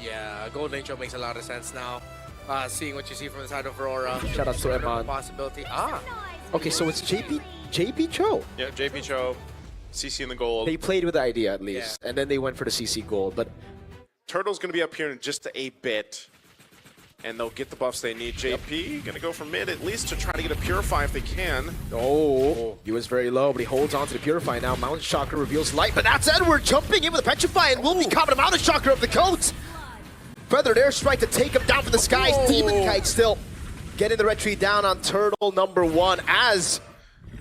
Yeah, Golden Angel makes a lot of sense now. Seeing what you see from the side of Aurora. Shout out to Eman. Possibility. Okay, so it's JP Cho. Yeah, JP Cho, CC in the gold. They played with the idea at least, and then they went for the CC gold. But Turtle's going to be up here in just a bit, and they'll get the buffs they need. JP going to go for mid at least to try to get a Purify if they can. oh, he was very low, but he holds on to the Purify now. Mountain Chakra reveals light, but that's Edward jumping in with a Petrify and will be caught with a Mountain Chakra of the coat. Feathered Airstrike to take him down from the skies. Demon Kite still getting the retreat down on Turtle #1 as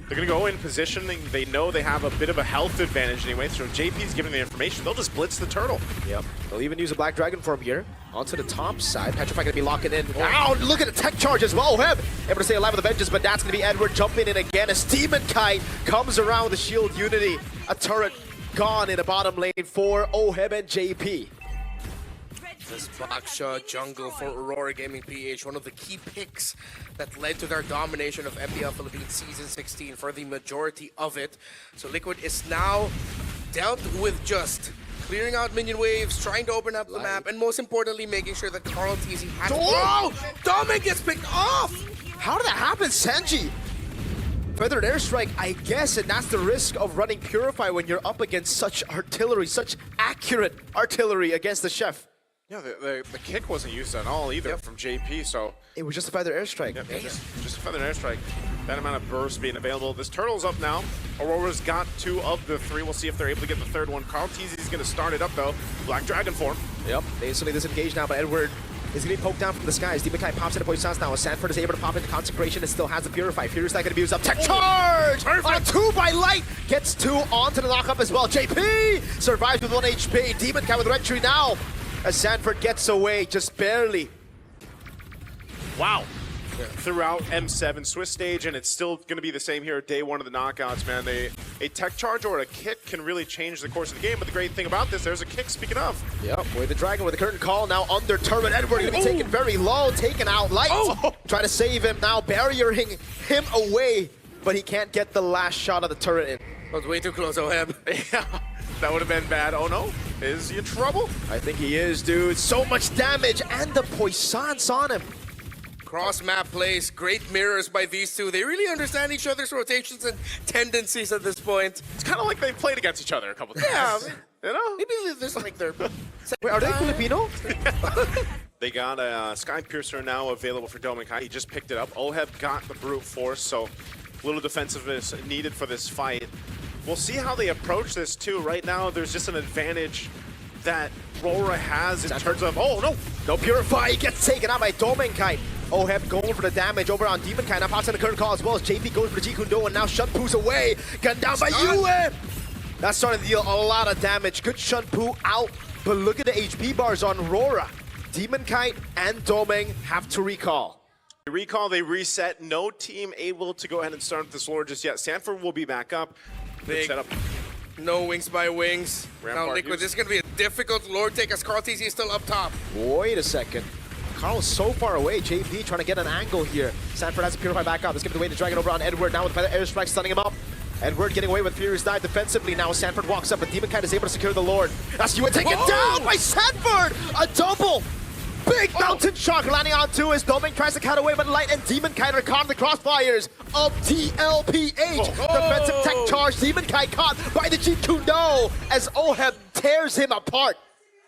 They're going to go in positioning. They know they have a bit of a health advantage anyway, so JP's giving the information. They'll just blitz the Turtle. Yep. They'll even use a Black Dragon form here. Onto the top side. Petrify going to be locking in. Wow, look at the tech charge as well. Oheb able to stay alive with the vengeance, but that's going to be Edward jumping in again as Demon Kite comes around with the shield unity. A turret gone in the bottom lane for Oheb and JP. This Baksha jungle for Aurora Gaming PH, one of the key picks that led to their domination of MPL Philippines Season 16 for the majority of it. So Liquid is now dealt with just clearing out minion waves, trying to open up the map, and most importantly, making sure that Carl TZ has... Oh! Dominic gets picked off! How did that happen, Sanji? Feathered Airstrike, I guess, and that's the risk of running Purify when you're up against such artillery, such accurate artillery against the Chef. Yeah, the kick wasn't used at all either from JP, so... It was just a Feathered Airstrike. Yep, just a Feathered Airstrike. That amount of burst being available. This Turtle's up now. Aurora's got 2 of the 3. We'll see if they're able to get the third one. Carl TZ's going to start it up, though. Black Dragon form. Yep, they instantly disengage now, but Edward is going to be poked down from the skies. Demon Kite pops into Poison's now. Sanford is able to pop into Consecration and still has the Purify. Furious not going to be used up. Tech charge! Perfect. On 2 by Light! Gets 2 onto the knockup as well. JP survives with 1 HP. Demon Kite with retry now as Sanford gets away just barely. Wow. Throughout M7 Swiss stage, and it's still going to be the same here at day 1 of the knockouts, man. A tech charge or a kick can really change the course of the game, but the great thing about this, there's a kick, speaking of. Yep, with the Dragon with the curtain call, now under turret. Edward going to be taken very low, taken out Light. Try to save him now, barriering him away, but he can't get the last shot of the turret in. That was way too close, Oheb. Yeah, that would have been bad. Oh no, is he in trouble? I think he is, dude. So much damage, and the Poissons on him. Cross-map plays, great mirrors by these two. They really understand each other's rotations and tendencies at this point. It's kind of like they've played against each other a couple times. Yeah, you know? maybe there's like their... Wait, are they Filipino? They got a Sky Piercer now available for Dominic. He just picked it up. Oheb got the Brute Force, so a little defensiveness needed for this fight. We'll see how they approach this too. Right now, there's just an advantage that Aurora has in terms of... Oh, no! No Purify, he gets taken out by Domenkite. Oheb going for the damage over on Demon Kite. Now pops on the curtain call as well as JP goes for the Jikundo, and now Shunpu's away. Gunned down by Yue! That's starting to deal a lot of damage. Good Shunpu out, but look at the HP bars on Aurora. Demon Kite and Domeng have to recall. They recall, they reset. No team able to go ahead and start this lore just yet. Sanford will be back up. Big. Set up. No wings by wings. Rampart now Liquid, use. this is going to be a difficult lore take as Carl TZ is still up top. Wait a second. Carl's so far away. JP trying to get an angle here. Sanford has to Purify back up. Let's give it away to Dragon over on Edward now with the airstrike stunning him up. Edward getting away with Furious Dive defensively. Now Sanford walks up, but Demon Kite is able to secure the Lord. That's Yue taken down by Sanford! A double! Big Mountain Shock landing onto his Domeng tries to cut away, but Light and Demon Kite are caught in the crossfires of TLPH. Defensive tech charge. Demon Kite caught by the Jikundo as Oheb tears him apart.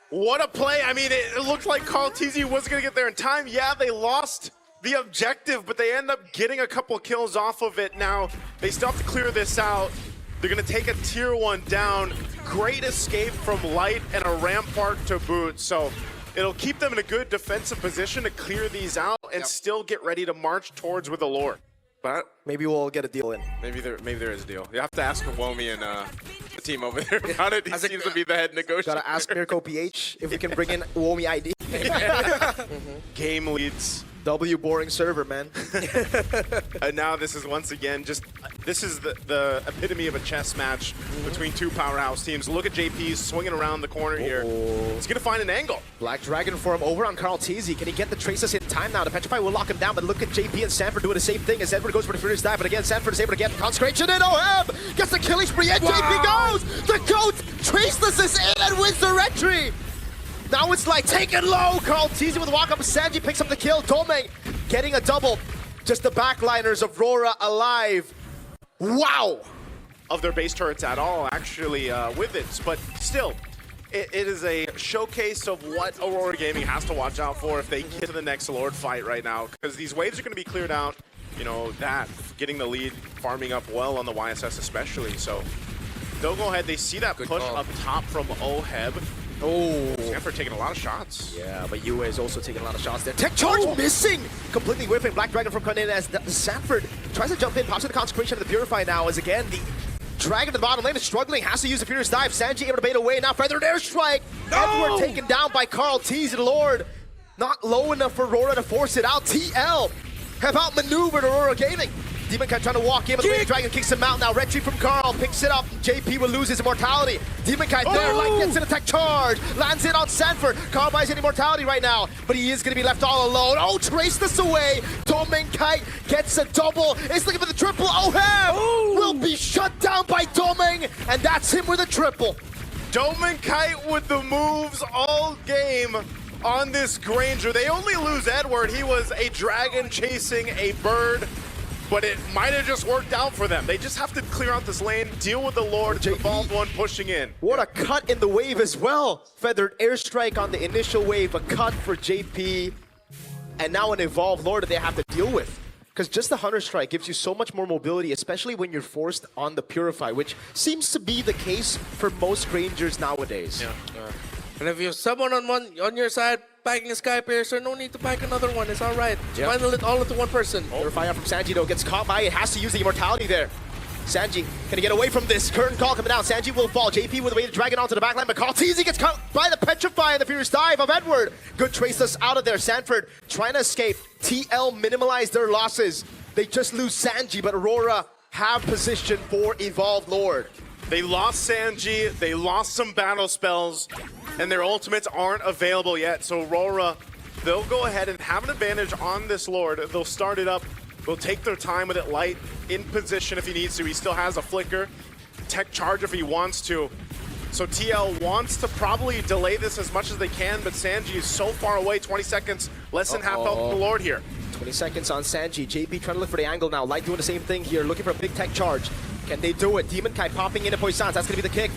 What a play. I mean, it looked like Carl TZ wasn't going to get there in time. Yeah, they lost the objective, but they end up getting a couple kills off of it. Now, they still have to clear this out. They're going to take a tier 1 down. Great escape from Light and a Rampart to boot. So it'll keep them in a good defensive position to clear these out and still get ready to march towards with the lore. But maybe we'll get a deal in. Maybe there is a deal. You have to ask Womi and the team over there about it. He seems to be the head negotiator. Gotta ask Mirko PH if we can bring in Womi ID. Game leads. W boring server, man. And now this is once again this is the epitome of a chess match between 2 powerhouse teams. Look at JP swinging around the corner here. He's gonna find an angle. Black Dragon form over on Carl TZ. Can he get the traces in time now? The Petrify will lock him down, but look at JP and Sanford doing the same thing as Edward goes for the Furious Dive, but again, Sanford is able to get Consecration in. Oheb gets the killing spree, and JP goes! The GOAT traceless is in and wins the retry! Now it's like taken low. Carl teasing with a walk up. Sanji picks up the kill. Domeng getting a double. Just the backliners of Aurora alive. Wow. Of their base turrets at all, actually, with it. But still, it is a showcase of what Aurora Gaming has to watch out for if they get to the next Lord fight right now. Because these waves are going to be cleared out. You know, that, getting the lead, farming up well on the YSS especially. So they'll go ahead. They see that push up top from Oheb. Oh. Sanford taking a lot of shots. Yeah, but UA is also taking a lot of shots there. Tech charge missing! Completely whiffing Black Dragon from coming in as Sanford tries to jump in, pops in the consecration of the Purify now as again the Dragon at the bottom lane is struggling, has to use the Furious Dive. Sanji able to bait away, now feathered airstrike. Edward taken down by Carl T's Lord. Not low enough for Aurora to force it out. TL have outmaneuvered Aurora Gaming. Demon Kite trying to walk in, but the Wave Dragon kicks him out now. Retreat from Carl, picks it up. JP will lose his immortality. Demon Kite there, Light gets an attack charge. Lands it on Sanford. Carl buys an immortality right now, but he is going to be left all alone. Oh, trace this away. Domeng Kite gets a double. Is looking for the triple. Oheb will be shut down by Domeng, and that's him with a triple. Domeng Kite with the moves all game on this Granger. They only lose Edward. He was a dragon chasing a bird. But it might have just worked out for them. They just have to clear out this lane, deal with the Lord, the Evolved One pushing in. What a cut in the wave as well. Feathered airstrike on the initial wave, a cut for JP, and now an Evolved Lord that they have to deal with. Because just the Hunter Strike gives you so much more mobility, especially when you're forced on the Purify, which seems to be the case for most Rangers nowadays. Yeah. And if you have someone on your side packing a Sky Piercer, no need to pack another one. It's all right. Yeah. Final it all into one person. Purify out from Sanji though, gets caught by it, has to use the immortality there. Sanji gonna get away from this. Curtain call coming down. Sanji will fall. JP with a way to drag it onto the backline, but Kaltizi gets caught by the Petrify and the Furious Dive of Edward. Good trace us out of there. Sanford trying to escape. TL minimize their losses. They just lose Sanji, but Aurora have position for Evolved Lord. They lost Sanji, they lost some battle spells, and their ultimates aren't available yet. So Aurora, they'll go ahead and have an advantage on this Lord. They'll start it up. They'll take their time with it. Light in position if he needs to. He still has a flicker. Tech charge if he wants to. So TL wants to probably delay this as much as they can, but Sanji is so far away. 20 seconds, less than half health of the Lord here. 20 seconds on Sanji. JP trying to look for the angle now. Light doing the same thing here, looking for a big tech charge. Can they do it? Demon Kai popping into Poissons. That's going to be the kick.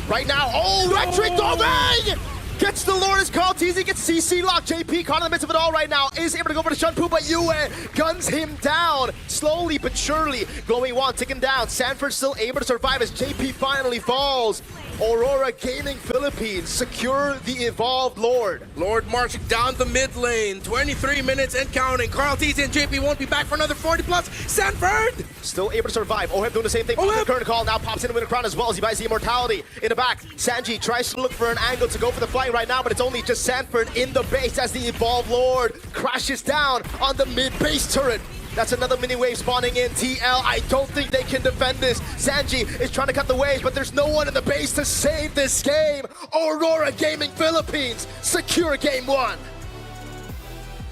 Right now. Oh, Retreat Domeng! Gets the Lord as called. TZ gets CC locked. JP caught in the midst of it all right now. Is able to go for the Shunpu, but Yue guns him down. Slowly but surely. Glowing Wand ticking down. Sanford still able to survive as JP finally falls. Aurora Gaming Philippines secure the Evolved Lord. Lord marching down the mid lane. 23 minutes and counting. Carl T's and JP won't be back for another 40 plus. Sanford! Still able to survive. Oheb doing the same thing. The current call now pops in to win a crown as well as he buys the immortality. In the back, Sanji tries to look for an angle to go for the flying right now, but it's only just Sanford in the base as the Evolved Lord crashes down on the mid base turret. That's another mini wave spawning in. TL, I don't think they can defend this. Sanji is trying to cut the waves, but there's no one in the base to save this game. Aurora Gaming Philippines secure game one.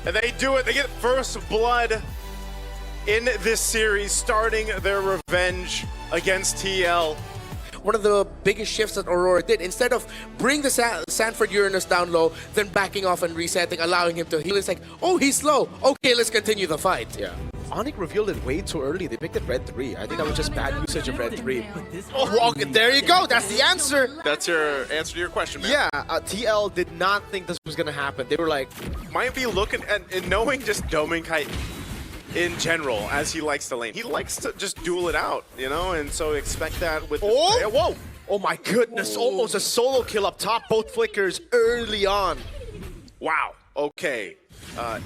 And they do it. They get first blood in this series, starting their revenge against TL. One of the biggest shifts that Aurora did, instead of bring the Sanford Uranus down low, then backing off and resetting, allowing him to heal, it's like, oh, he's slow. Okay, let's continue the fight. Yeah. Onyx revealed it way too early. They picked it Red 3. I think that was just bad usage of Red 3. Oh, there you go. That's the answer. That's your answer to your question, man. Yeah, TL did not think this was going to happen. They were like... Might be looking at and knowing just Domeng Kite in general, as he likes to lane. He likes to just duel it out, you know, and so expect that with... Oh, whoa. Oh my goodness, almost a solo kill up top. Both flickers early on. Wow, okay.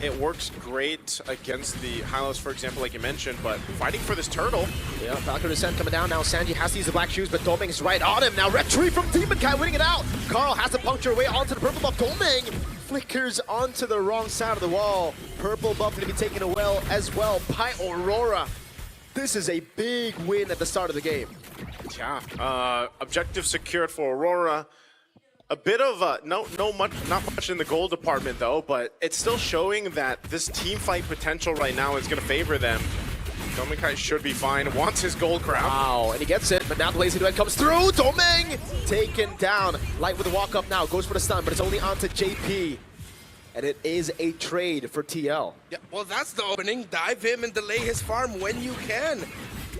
It works great against the Hylos, for example, like you mentioned, but fighting for this turtle. Yeah, Valkyrie Descent coming down now. Sanji has to use the black shoes, but Domeng is right on him. Now retreat from Demon Kai winning it out. Carl has to puncture away onto the purple buff. Domeng flickers onto the wrong side of the wall. Purple buff going to be taken away as well by Aurora. This is a big win at the start of the game. Yeah, objective secured for Aurora. A bit of not much in the goal department though, but it's still showing that this team fight potential right now is going to favor them. Dominkai should be fine. Wants his gold crown. Wow, and he gets it, but now the lazy duet comes through. Domeng taken down. Light with the walk up now, goes for the stun, but it's only onto JP. And it is a trade for TL. Yeah, well, that's the opening. Dive him and delay his farm when you can.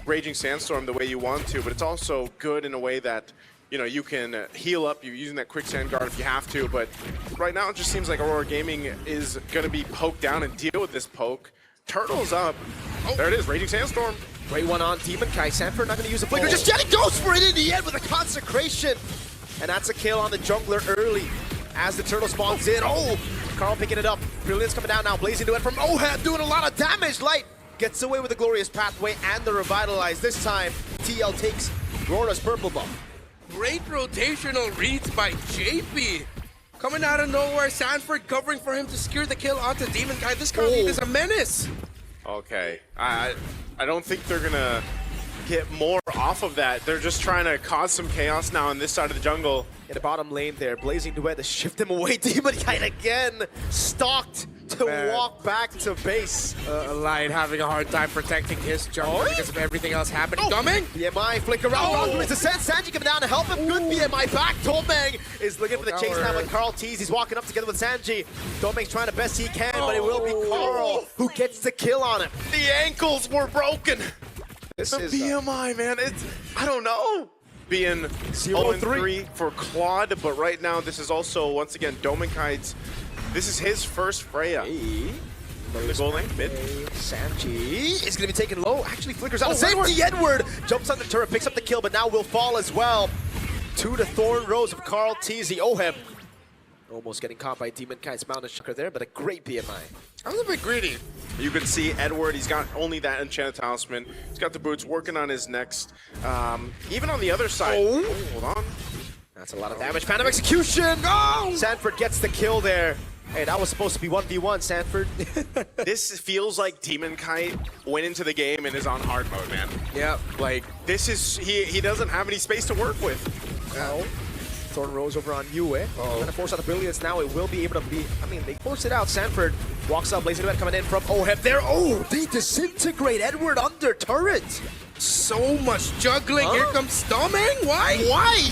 Raging Sandstorm the way you want to, but it's also good in a way that, you know, you can heal up. You're using that quicksand guard if you have to, but right now it just seems like Aurora Gaming is going to be poked down and deal with this poke. Turtle's up. There it is, Raging Sandstorm. Great one on Demon Kai. Sanford not going to use the flicker. Just Jetty goes for it in the end with a consecration. And that's a kill on the jungler early as the turtle spawns in. Oh, Carl picking it up. Brilliance coming down now. Blazing duet from Ohad doing a lot of damage. Light gets away with the glorious pathway and the revitalize. This time, TL takes Aurora's purple buff. Great rotational reads by JP. Coming out of nowhere, Sanford covering for him to secure the kill onto Demon Kai. This Carl is a menace. Okay, I don't think they're gonna get more off of that. They're just trying to cause some chaos now on this side of the jungle. In the bottom lane there, Blazing Duet to shift him away. Demon Kite again, stalked to walk back to base. Light having a hard time protecting his jungle because of everything else happening. Domeng! BMI flicker around, Valkyrie's descent. Sanji coming down to help him. Good BMI back. Domeng is looking for the chase now with Carl Tees. He's walking up together with Sanji. Domeng's trying the best he can, but it will be Carl who gets the kill on him. The ankles were broken. This the is BMI, man. It's, I don't know. Being 0-3 for Claude, but right now this is also, once again, Domenkai's. This is his first Freya. The goal lane, mid. Sanji is going to be taken low. Actually flickers out. Safety, Edward jumps on the turret, picks up the kill, but now will fall as well. To the Thorn Rose of Carl Teasy. Oheb almost getting caught by Demon Kite's mountain shocker there, but a great BMI. I was a bit greedy. You can see Edward, he's got only that enchanted talisman. He's got the boots, working on his next. Even on the other side. Oh, hold on. That's a lot of damage. Phantom execution! Oh! Sanford gets the kill there. Hey, that was supposed to be 1v1, Sanford. This feels like Demon Kite went into the game and is on hard mode, man. Yeah, like, this is, he doesn't have any space to work with. Thorn Rose over on Yue. Trying to force out the Brilliance now. It will be able to be, I mean, they force it out. Sanford walks up, Blazing Duet coming in from Oheb there. Oh, they disintegrate Edward under turret. So much juggling. Here comes Domeng. Why?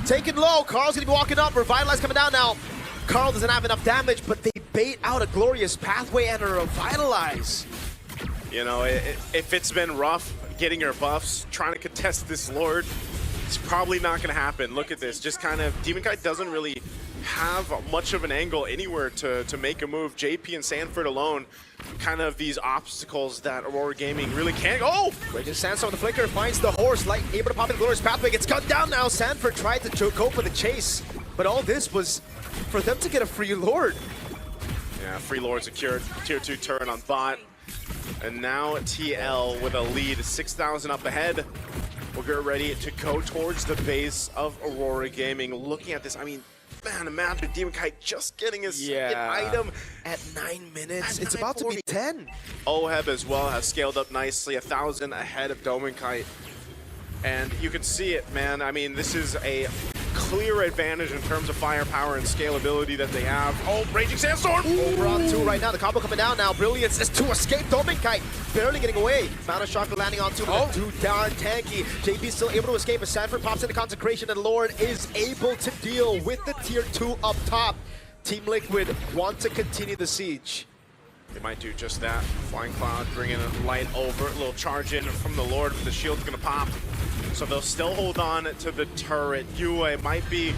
Taken low. Carl's going to be walking up. Revitalize coming down now. Carl doesn't have enough damage, but they bait out a glorious pathway and a Revitalize. You know, if it's been rough getting your buffs, trying to contest this Lord, it's probably not going to happen. Look at this. Just kind of, Demon Kite doesn't really have much of an angle anywhere to make a move. JP and Sanford alone, kind of these obstacles that Aurora Gaming really can't. Oh! Raging Sandstorm with the flicker finds the horse. Light able to pop in the glorious pathway. Gets cut down now. Sanford tried to go for the chase, but all this was for them to get a free Lord. Yeah, free Lord secured. Tier 2 turn on bot. And now TL with a lead, 6,000 up ahead. We'll get ready to go towards the base of Aurora Gaming. Looking at this, I mean, man, imagine Demon Kite just getting his second item at 9 minutes. It's about to be 10. Oheb as well has scaled up nicely, 1,000 ahead of Demon Kite. And you can see it, man. I mean, this is a clear advantage in terms of firepower and scalability that they have. Oh, Raging Sandstorm! Over on 2 right now. The combo coming down now. Brilliance is to escape. Domenkite barely getting away. Mountain Shocker landing on 2. Two down tanky. JP still able to escape, but Sanford pops into Consecration, and Lord is able to deal with the tier 2 up top. Team Liquid want to continue the siege. They might do just that. Flying Cloud bringing a light over. A little charge in from the Lord, but the shield's going to pop. So they'll still hold on to the turret. Yue might be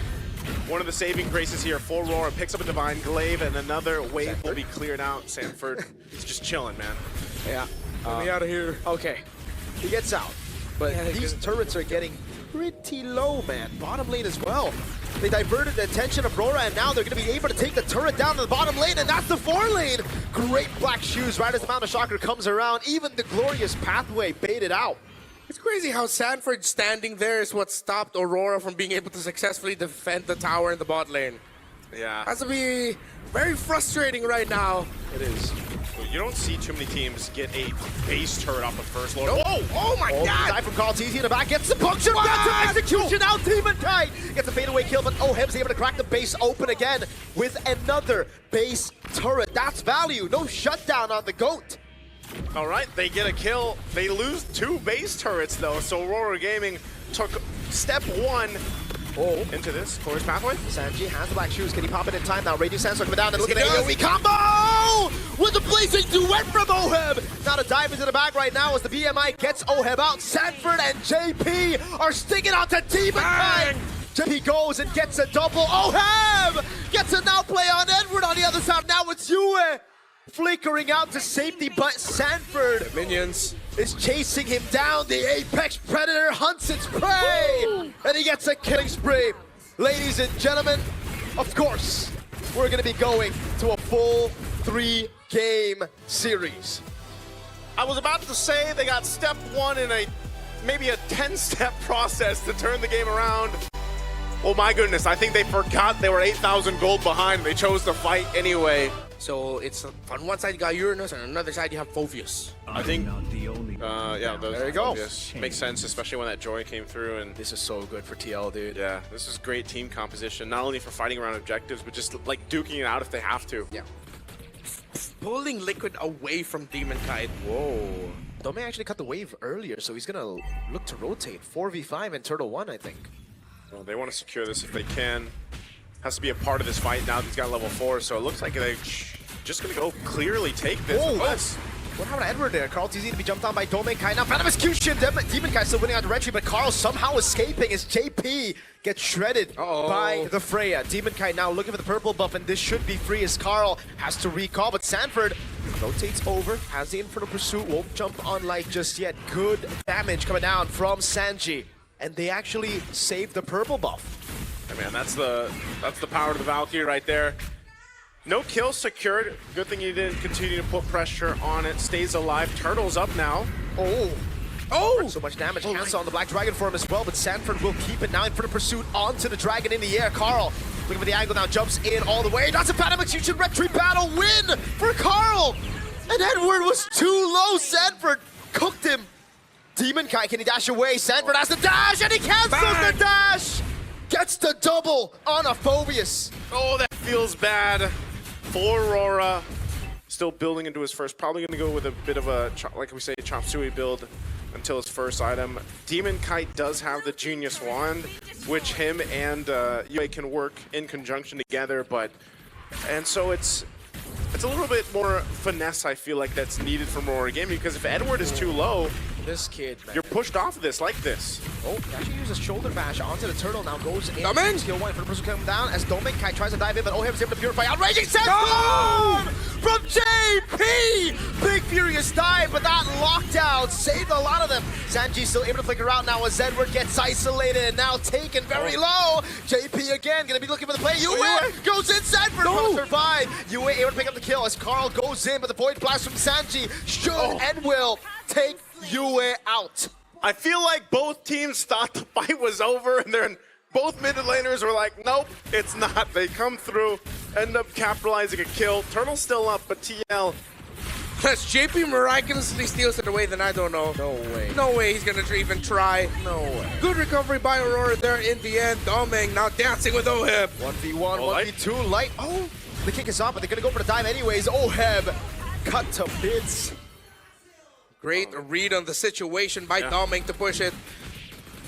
one of the saving graces here for Aurora. Picks up a Divine Glaive, and another wave will be cleared out. Sanford is just chilling, man. Yeah. Get me out of here. Okay. He gets out. But these turrets are getting pretty low, man. Bottom lane as well. They diverted the attention of Aurora, and now they're going to be able to take the turret down to the bottom lane, and that's the 4 lane. Great black shoes right as the Mountain Shocker comes around. Even the glorious pathway baited out. It's crazy how Sanford standing there is what stopped Aurora from being able to successfully defend the tower in the bot lane. Yeah. Has to be very frustrating right now. It is. You don't see too many teams get a base turret off the first Lord. No. Oh my God! Die from Carl Teasy in the back, gets the puncture, gets execution out, Demon Kite! Gets a fadeaway kill, but Oheb's able to crack the base open again with another base turret. That's value, no shutdown on the GOAT. All right, they get a kill. They lose 2 base turrets, though, so Aurora Gaming took step 1 into this towards pathway. Sanji has the black shoes. Can he pop it in time now? Radiant Sandstorm coming down and look at the AoE combo with the blazing duet from Oheb. Now to dive into the bag right now as the BMI gets Oheb out. Sanford and JP are sticking out to Demon Knight. JP goes and gets a double. Oheb gets a now play on Edward on the other side. Now it's Yue flickering out to safety, but Sanford The minions. is chasing him down. The apex predator hunts its prey, and he gets a killing spree. Ladies and gentlemen, of course, we're going to be going to a full 3-game series. I was about to say they got step 1 in maybe a 10-step process to turn the game around. Oh my goodness, I think they forgot they were 8,000 gold behind. They chose to fight anyway. So it's on one side you got Uranus, and on another side you have Phoveus. I think, There you go. Makes sense, especially when that Joy came through. And This is so good for TL, dude. yeah, this is great team composition, not only for fighting around objectives, but just like duking it out if they have to. Yeah. Pulling Liquid away from Demon Kite. Whoa. Dome actually cut the wave earlier, so he's going to look to rotate. 4v5 and Turtle 1, I think. Well, they want to secure this if they can. Has to be a part of this fight now that he's got level 4, so it looks like they're just going to go clearly take this. Whoa, Unless- what happened to Edward there? Carl TZ to be jumped on by Dome Kai. Now Phantom Execution, Demon Kai still winning on the entry, but Carl somehow escaping as JP gets shredded by the Freya. Demon Kai now looking for the purple buff, and this should be free as Carl has to recall, but Sanford rotates over, has the Infernal Pursuit, won't jump on Light just yet. Good damage coming down from Sanji, and they actually saved the purple buff. Hey man, that's the power of the Valkyrie right there. No kill secured. Good thing you didn't continue to put pressure on it. Stays alive. Turtle's up now. Oh! So much damage. Cancel on the Black Dragon for him as well, but Sanford will keep it now in front of pursuit onto the Dragon in the air. Carl looking for the angle now, jumps in all the way. That's a Phantom Execution retreat battle win for Carl! And Edward was too low. Sanford cooked him. Demon Kai, can he dash away? Sanford has the dash, and he cancels the dash! Gets the double on a Phoveus. Oh, that feels bad for Aurora. Still building into his first. Probably going to go with a bit of a, like we say, chop suey build until his first item. Demon Kite does have the Genius Wand, which him and Yue can work in conjunction together, and so it's a little bit more finesse, I feel like, that's needed from Aurora Gaming, because if Edward is too low, This kid, man. you're pushed off of this like this. Oh, he actually uses shoulder bash onto the turtle, now goes in. Coming! Skill 1 for the person coming down as Dominic Kai tries to dive in, but Oheb's able to purify. Outraging Sandstorm from JP! Big furious dive, but that lockdown saved a lot of them. Sanji still able to flicker out now as Edward gets isolated and now taken very low. JP again gonna be looking for the play. Yue goes in, Sanford will survive. Yue able to pick up the kill as Carl goes in, but the Void Blast from Sanji should and will take Yue out. I feel like both teams thought the fight was over, and then both mid laners were like, nope, it's not. They come through, end up capitalizing a kill. Turtle's still up, but TL... Unless JP miraculously steals it away, then I don't know. No way. No way he's gonna even try. No way. Good recovery by Aurora there in the end. Doming now dancing with Oheb. 1v1, Light. 1v2, Light. Oh, the kick is off, but they're gonna go for the dive anyways. Oheb cut to bits. Great read on the situation by Doming to push it.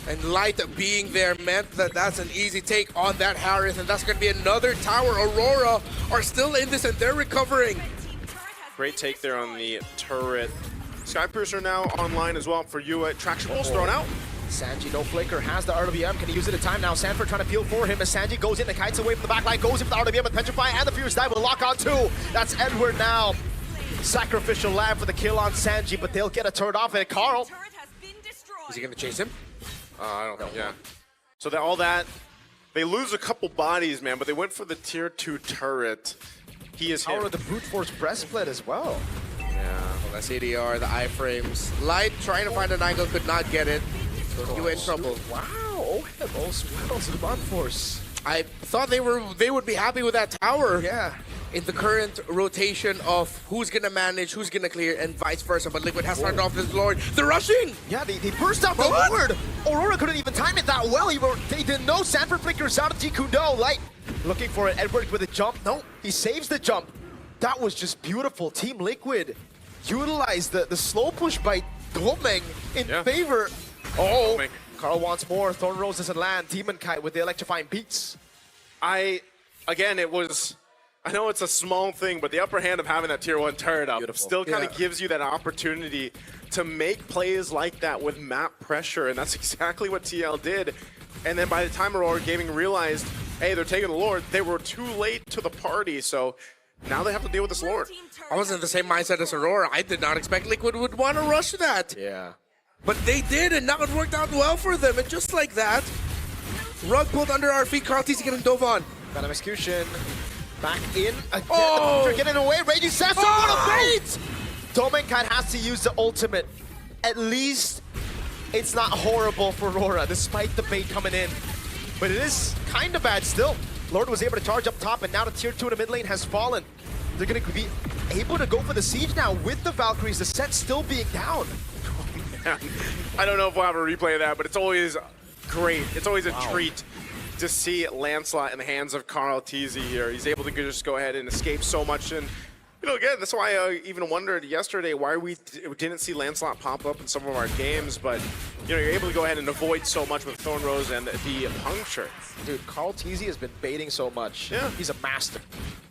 And Light being there meant that that's an easy take on that Harris, and that's gonna be another tower. Aurora are still in this and they're recovering. Great take there on the turret. Skypiercer now online as well for Yue. Traction rolls thrown out. Sanji, no flicker, has the RWM. Can he use it in time now? Sanford trying to peel for him as Sanji goes in. The kites away from the back line, goes in for the RWM with Petrify, and the Furious Dive will lock on too. That's Edward now. Sacrificial lamb for the kill on Sanji, but they'll get a turret off it. Carl. Is he gonna chase him? I don't know. Yeah. So that all that, they lose a couple bodies, man, but they went for the tier 2 turret. He is Power him. of the brute force breastplate as well. Yeah, well, that's ADR, the iframes. Light trying to find an angle, could not get it. So you in trouble. Wow, Oheb all swells the bot force. I thought they would be happy with that tower. Yeah. In the current rotation of who's gonna manage, who's gonna clear, and vice versa. But Liquid has started off this Lord. They're rushing! Yeah, they burst out the What? Lord. Aurora couldn't even time it that well. They didn't know. Sanford flickers out of Jikundo. Light looking for it. Edward with a jump. No, he saves the jump. That was just beautiful. Team Liquid utilize the slow push by Domeng in Yeah. favor. Oh, Domeng. Carl wants more. Thorn Rose doesn't land. Demon Kite with the electrifying beats. Again, I know it's a small thing, but the upper hand of having that tier 1 turret up Beautiful. still kind of Yeah. gives you that opportunity to make plays like that with map pressure, and that's exactly what TL did. And then by the time Aurora Gaming realized, hey, they're taking the Lord, they were too late to the party, so now they have to deal with this Lord. I was in the same mindset as Aurora. I did not expect Liquid would want to rush that. Yeah. But they did, and now it worked out well for them. And just like that, rug pulled under our feet. Carl TZ getting dove on. Got an execution. Back in again. Oh! They're getting away. Raging Sasso Oh! what a bait! Domenkai has to use the ultimate. At least it's not horrible for Aurora, despite the bait coming in. But it is kind of bad still. Lord was able to charge up top, and now the tier 2 in the mid lane has fallen. They're going to be able to go for the siege now with the Valkyries, the set still being down. I don't know if we'll have a replay of that, but it's always great. It's always a treat to see Lancelot in the hands of Carl TZ here. He's able to just go ahead and escape so much. And, you know, again, that's why I even wondered yesterday why we didn't see Lancelot pop up in some of our games. But, you know, you're able to go ahead and avoid so much with Thorn Rose and the puncture. Dude, Carl TZ has been baiting so much. Yeah. He's a master.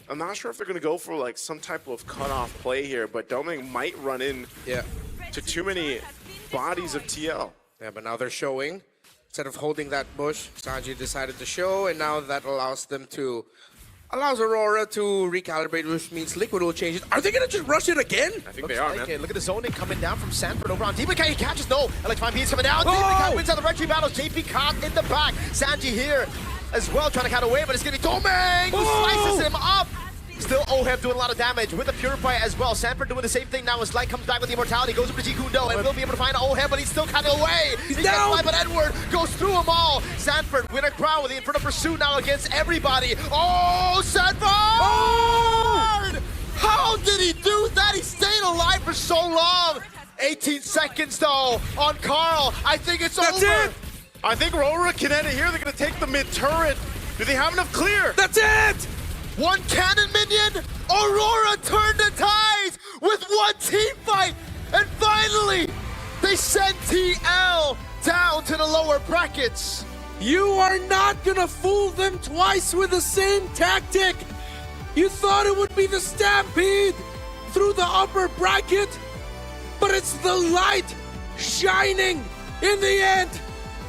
I'm not sure if they're going to go for, like, some type of cutoff play here, but Doming might run in Yeah. to too many bodies of TL. Yeah, but now they're showing. Instead of holding that bush, Sanji decided to show, and now that allows Aurora to recalibrate, which means Liquid will change it. Are they gonna just rush it again? I think Looks they are, like man. it. Look at the zoning coming down from Sanford over on Demon Kite. He catches, no. Electrifying beats coming down. Oh! Demon Kite wins out the retry battle. JP caught in the back. Sanji here as well, trying to cut away, but it's gonna be Domeng who Oh! slices him up. Still Oheb doing a lot of damage with the Purify as well. Sanford doing the same thing now as Light comes back with the Immortality, goes over to Jikundo, and will be able to find Oheb, but he's still cutting away. He gets down. by, but Edward goes through them all. Sanford with a crown with the Inferno Pursuit now against everybody. Oh, Sanford! Oh! How did he do that? He stayed alive for so long. 18 seconds though on Carl. I think it's That's over. it! I think Aurora can end it here. They're going to take the mid turret. Do they have enough clear? That's it! One cannon minion. Aurora turned the tides with one team fight. And finally, they sent TL down to the lower brackets. You are not gonna fool them twice with the same tactic! You thought it would be the Stampede through the upper bracket, but it's the light shining in the end!